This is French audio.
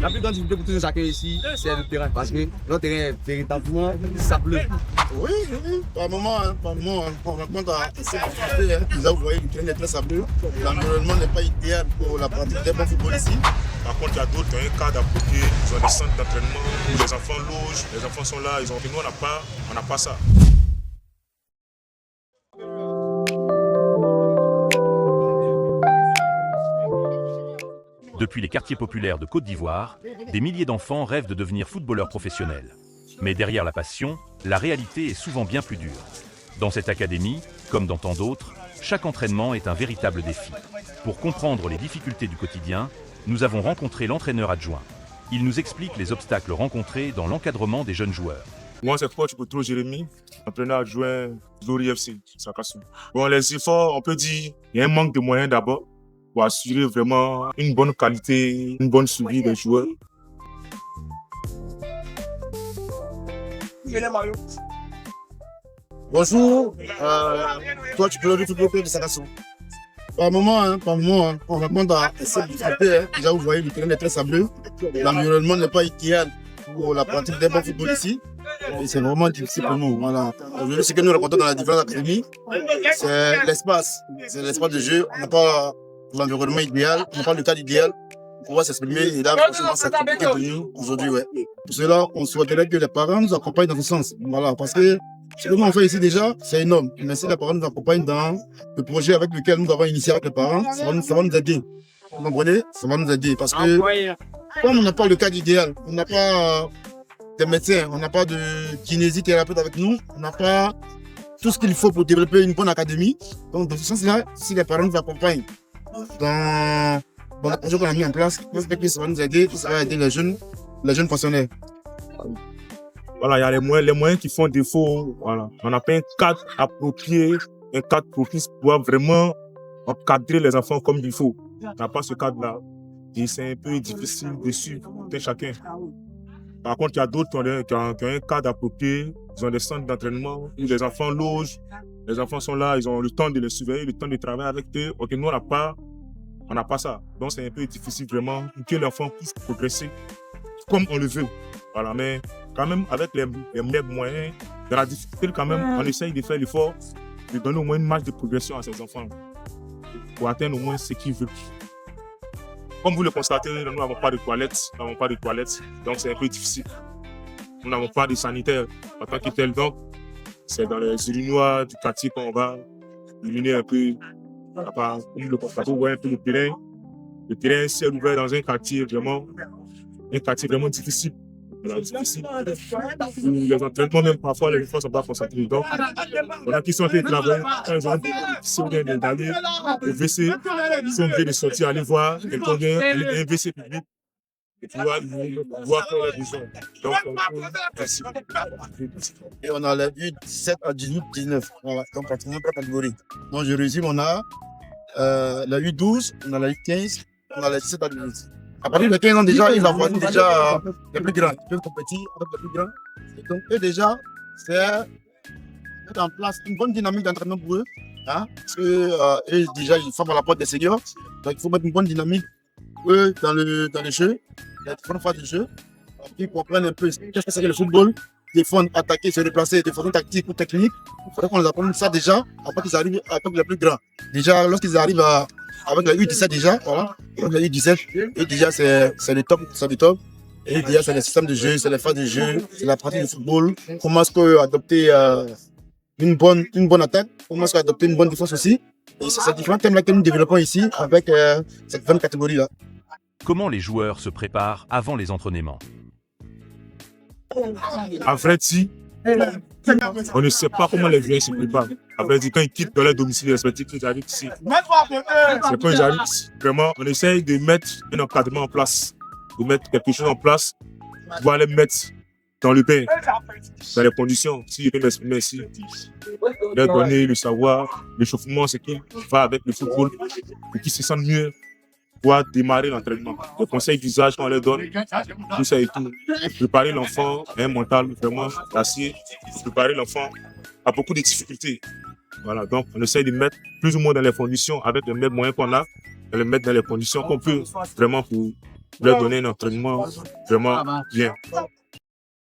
La plus grande difficulté pour tous nous accueillir ici, c'est le terrain. Parce que notre terrain est véritablement sableux. Oui, par moment, on rencontre à ces difficultés. Déjà, vous voyez, le terrain est très sableux. L'environnement n'est pas idéal pour la pratique des bons football ici. Par contre, il y a d'autres, un cadre approprié, ils ont des centres d'entraînement où les enfants logent, les enfants sont là, nous, on n'a pas ça. Depuis les quartiers populaires de Côte d'Ivoire, des milliers d'enfants rêvent de devenir footballeurs professionnels. Mais derrière la passion, la réalité est souvent bien plus dure. Dans cette académie, comme dans tant d'autres, chaque entraînement est un véritable défi. Pour comprendre les difficultés du quotidien, nous avons rencontré l'entraîneur adjoint. Il nous explique les obstacles rencontrés dans l'encadrement des jeunes joueurs. Moi, c'est coach Boutro Jérémy, entraîneur adjoint Glory FC, Sakassou. Bon, les efforts, on peut dire, il y a un manque de moyens d'abord pour assurer vraiment une bonne qualité, une bonne suivi des joueurs. Bonjour, toi tu peux le football club de Sakassou. Par moment, on rencontre à ces difficultés. Déjà, vous voyez, le terrain est très sableux. L'environnement n'est pas idéal pour la pratique des bons football ici. Et c'est vraiment difficile pour nous. Voilà. Aujourd'hui, ce que nous rencontrons dans la différentes académies, c'est l'espace. C'est l'espace de jeu. On n'a pas l'environnement idéal, on n'a pas le cadre idéal pour pouvoir s'exprimer. Et là, franchement, c'est compliqué pour nous aujourd'hui. Ouais. Pour cela, on souhaiterait que les parents nous accompagnent dans ce sens. Voilà, parce que ce que nous on fait ici déjà, c'est énorme. Mais si les parents nous accompagnent dans le projet avec lequel nous avons initié avec les parents, ça va nous aider. Vous comprenez? Ça va nous aider. Parce que comme on n'a pas le cadre idéal, on n'a pas des médecins, on n'a pas de kinésithérapeute avec nous, on n'a pas tout ce qu'il faut pour développer une bonne académie. Donc, dans ce sens-là, si les parents nous accompagnent dans le projet qu'on a mis en place, j'espère que ça va nous aider, ça va aider les jeunes pensionnaires. Voilà, il y a les moyens qui font défaut. Voilà. On n'a pas un cadre approprié, un cadre propice pour pouvoir vraiment encadrer les enfants comme il faut. On n'a pas ce cadre-là. Et c'est un peu difficile de suivre chacun. Par contre, il y a d'autres qui ont un cadre approprié. Ils ont des centres d'entraînement où les enfants logent. Les enfants sont là, ils ont le temps de les surveiller, le temps de travailler avec eux. Ok, nous, on n'a pas ça. Donc, c'est un peu difficile vraiment que l'enfant puisse progresser comme on le veut. Voilà, mais quand même, avec les mêmes moyens, de la difficulté, quand même, on essaye de faire l'effort de donner au moins une marge de progression à ces enfants pour atteindre au moins ce qu'ils veulent. Comme vous le constatez, nous n'avons pas de toilettes, donc c'est un peu difficile. Nous n'avons pas de sanitaire en tant que tel, donc c'est dans les urinoirs du quartier qu'on va éliminer un peu. Comme le constatez, vous voyez un peu le terrain. Le terrain s'est ouvert dans un quartier vraiment difficile. Voilà, difficile. Les entraînements, même parfois, les enfants ne sont pas concentrés. Donc, on a qui sont en train de travailler, quand ils ont décision d'aller au WC, ils sont obligés de sortir, aller voir quelqu'un, un WC public, et pouvoir faire les besoins. Donc, merci. Et on a les U17 à 18, 19. Voilà, donc on a pas catégorie. Donc, je résume, on a la U12, on a la U15, on a la 17 à 18. À partir de 15 ans déjà, ils envoient déjà les plus grands. Ils peuvent compétir avec les plus grands. Et donc, eux déjà, c'est mettre en place une bonne dynamique d'entraînement pour eux. Hein, parce que eux déjà, ils forment à la porte des seniors. Donc, il faut mettre une bonne dynamique pour eux dans le jeu, la différentes phases du jeu. Pour qu'ils comprennent un peu qu'est-ce que c'est que le football. Défendre, attaquer, se déplacer, de façon tactique ou technique. Il faudrait qu'on les apprenne ça déjà avant qu'ils arrivent avec les plus grands. Déjà, lorsqu'ils arrivent avec la U17 déjà, voilà, avec la U17, et déjà c'est le top, c'est le top. Et déjà c'est le système de jeu, c'est les phases de jeu, c'est la pratique du football. Comment est-ce qu'on adopter une bonne attaque, comment est-ce qu'on adopter une bonne défense aussi. Et c'est ces différents thèmes-là que nous développons ici avec cette 20 catégorie-là. Comment les joueurs se préparent avant les entraînements? À vrai dire, on ne sait pas comment les joueurs se préparent. À vrai dire, quand ils quittent leur domicile respectif, ils arrivent ici. C'est quand ils arrivent ici. Vraiment, on essaye de mettre un encadrement en place, de mettre quelque chose en place, pour les mettre dans le bain, dans les conditions. Si je peux m'exprimer ici, leur donner le savoir, l'échauffement, ce qui va avec le football, pour qu'ils se sentent mieux pour démarrer l'entraînement. Le conseil d'usage qu'on leur donne, tout ça et tout. Préparer l'enfant à un mental vraiment d'acier, préparer l'enfant à beaucoup de difficultés. Voilà, donc on essaie de mettre plus ou moins dans les conditions, avec les mêmes moyens qu'on a, de les mettre dans les conditions qu'on peut, vraiment pour leur donner un entraînement vraiment bien.